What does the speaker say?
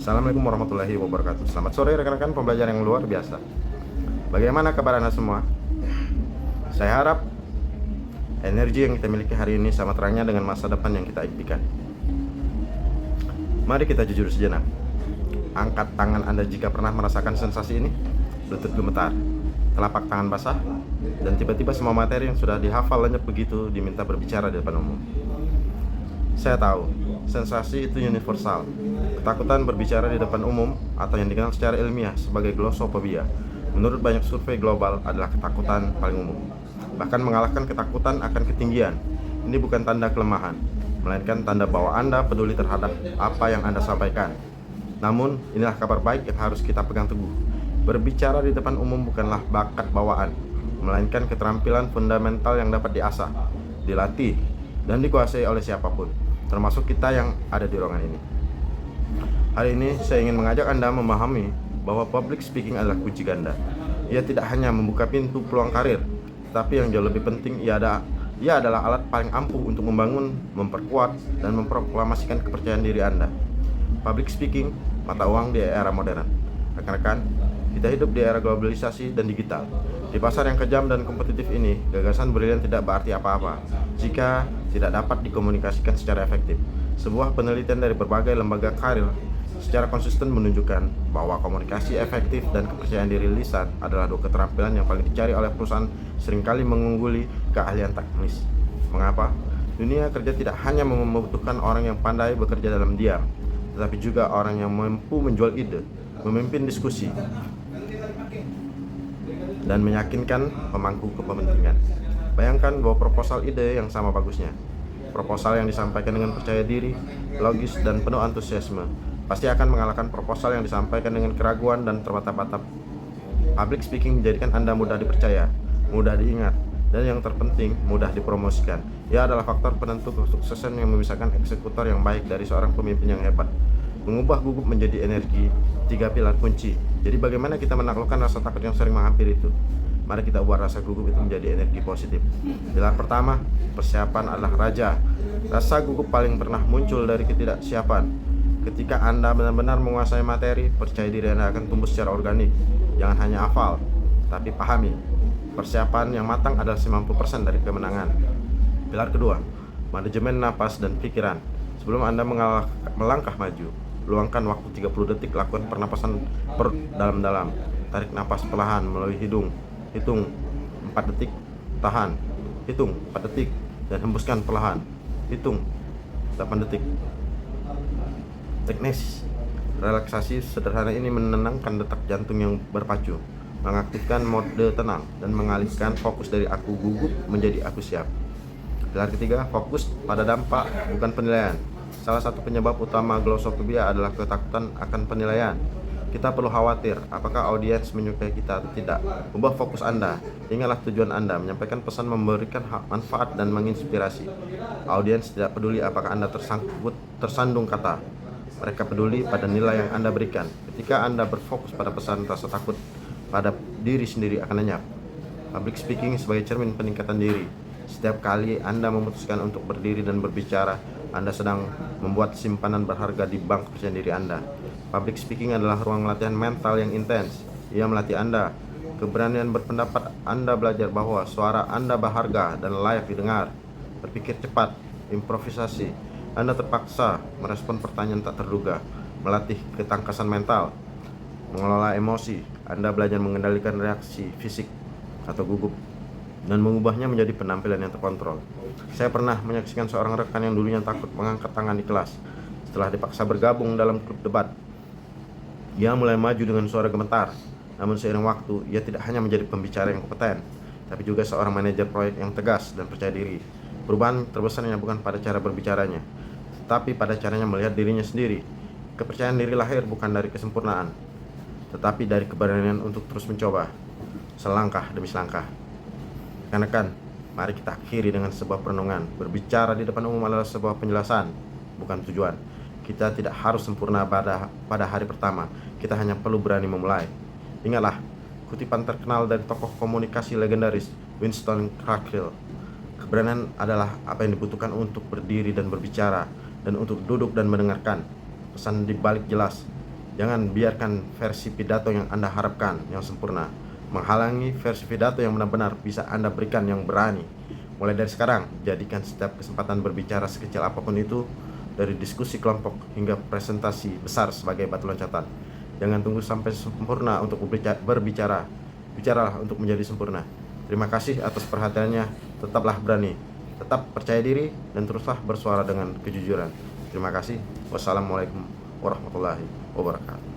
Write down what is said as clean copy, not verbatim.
Assalamualaikum warahmatullahi wabarakatuh. Selamat sore rekan-rekan pembelajar yang luar biasa. Bagaimana kabar Anda semua? Saya harap energi yang kita miliki hari ini sama terangnya dengan masa depan yang kita impikan. Mari kita jujur sejenak. Angkat tangan Anda jika pernah merasakan sensasi ini. Lutut gemetar, telapak tangan basah, dan tiba-tiba semua materi yang sudah dihafal lenyap begitu diminta berbicara di depan umum. Saya tahu, sensasi itu universal. Ketakutan berbicara di depan umum atau yang dikenal secara ilmiah sebagai glossophobia, menurut banyak survei global adalah ketakutan paling umum. Bahkan mengalahkan ketakutan akan ketinggian. Ini bukan tanda kelemahan, melainkan tanda bahwa Anda peduli terhadap apa yang Anda sampaikan. Namun, inilah kabar baik yang harus kita pegang teguh. Berbicara di depan umum bukanlah bakat bawaan, melainkan keterampilan fundamental yang dapat diasah, dilatih, dan dikuasai oleh siapapun, termasuk kita yang ada di ruangan ini. Hari ini saya ingin mengajak Anda memahami bahwa public speaking adalah kunci ganda. Ia tidak hanya membuka pintu peluang karir, tapi yang jauh lebih penting ia adalah alat paling ampuh untuk membangun, memperkuat, dan memproklamasikan kepercayaan diri Anda. Public speaking, mata uang di era modern. Rekan-rekan, kita hidup di era globalisasi dan digital. Di pasar yang kejam dan kompetitif ini, gagasan brilian tidak berarti apa-apa jika tidak dapat dikomunikasikan secara efektif. Sebuah penelitian dari berbagai lembaga karir secara konsisten menunjukkan bahwa komunikasi efektif dan kepercayaan diri lisan adalah dua keterampilan yang paling dicari oleh perusahaan, seringkali mengungguli keahlian teknis. Mengapa? Dunia kerja tidak hanya membutuhkan orang yang pandai bekerja dalam diam, tetapi juga orang yang mampu menjual ide, memimpin diskusi, dan meyakinkan pemangku kepentingan. Bayangkan bahwa proposal ide yang sama bagusnya, proposal yang disampaikan dengan percaya diri, logis, dan penuh antusiasme, pasti akan mengalahkan proposal yang disampaikan dengan keraguan dan terbata-bata. Public speaking menjadikan Anda mudah dipercaya, mudah diingat, dan yang terpenting, mudah dipromosikan. Ia adalah faktor penentu kesuksesan yang memisahkan eksekutor yang baik dari seorang pemimpin yang hebat. Mengubah gugup menjadi energi, 3 pilar kunci. Jadi bagaimana kita menaklukkan rasa takut yang sering menghampiri itu? Mari kita buat rasa gugup itu menjadi energi positif. Pilar pertama, persiapan adalah raja. Rasa gugup paling pernah muncul dari ketidaksiapan. Ketika Anda benar-benar menguasai materi, percaya diri Anda akan tumbuh secara organik. Jangan hanya hafal, tapi pahami. Persiapan yang matang adalah 90% dari kemenangan. Pilar kedua, manajemen napas dan pikiran. Sebelum Anda melangkah maju, luangkan waktu 30 detik, lakukan pernapasan perut dalam-dalam. Tarik napas perlahan melalui hidung. Hitung 4 detik, tahan. Hitung 4 detik, dan hembuskan perlahan. Hitung 8 detik. Teknik relaksasi sederhana ini menenangkan detak jantung yang berpacu, mengaktifkan mode tenang, dan mengalihkan fokus dari aku gugup menjadi aku siap. Pilar ketiga, fokus pada dampak, bukan penilaian. Salah satu penyebab utama glossophobia adalah ketakutan akan penilaian. Kita perlu khawatir apakah audiens menyukai kita atau tidak. Ubah fokus Anda. Ingatlah tujuan Anda, menyampaikan pesan, memberikan manfaat, dan menginspirasi. Audiens tidak peduli apakah Anda tersandung kata. Mereka peduli pada nilai yang Anda berikan. Ketika Anda berfokus pada pesan, rasa takut pada diri sendiri akan lenyap. Public speaking sebagai cermin peningkatan diri. Setiap kali Anda memutuskan untuk berdiri dan berbicara, Anda sedang membuat simpanan berharga di bank kepercayaan diri Anda. Public speaking adalah ruang latihan mental yang intens. Ia melatih Anda keberanian berpendapat. Anda belajar bahwa suara Anda berharga dan layak didengar. Berpikir cepat, improvisasi. Anda terpaksa merespon pertanyaan tak terduga, melatih ketangkasan mental, mengelola emosi. Anda belajar mengendalikan reaksi fisik atau gugup dan mengubahnya menjadi penampilan yang terkontrol. Saya pernah menyaksikan seorang rekan yang dulunya takut mengangkat tangan di kelas. Setelah dipaksa bergabung dalam klub debat, ia mulai maju dengan suara gemetar. Namun seiring waktu, ia tidak hanya menjadi pembicara yang kompeten, tapi juga seorang manajer proyek yang tegas dan percaya diri. Perubahan terbesarnya bukan pada cara berbicaranya, tetapi pada caranya melihat dirinya sendiri. Kepercayaan diri lahir bukan dari kesempurnaan, tetapi dari keberanian untuk terus mencoba, selangkah demi selangkah. Rekan-rekan, mari kita akhiri dengan sebuah perenungan. Berbicara di depan umum adalah sebuah penjelasan, bukan tujuan. Kita tidak harus sempurna pada hari pertama. Kita hanya perlu berani memulai. Ingatlah, kutipan terkenal dari tokoh komunikasi legendaris Winston Churchill. Keberanian adalah apa yang dibutuhkan untuk berdiri dan berbicara, dan untuk duduk dan mendengarkan. Pesan di balik jelas, Jangan biarkan versi pidato yang Anda harapkan yang sempurna menghalangi versi pidato yang benar-benar bisa Anda berikan yang berani. Mulai dari sekarang, jadikan setiap kesempatan berbicara sekecil apapun itu, dari diskusi kelompok hingga presentasi besar, sebagai batu loncatan. Jangan tunggu sampai sempurna untuk berbicara. Bicaralah untuk menjadi sempurna. Terima kasih atas perhatiannya. Tetaplah berani, tetap percaya diri, dan teruslah bersuara dengan kejujuran. Terima kasih. Wassalamualaikum warahmatullahi wabarakatuh.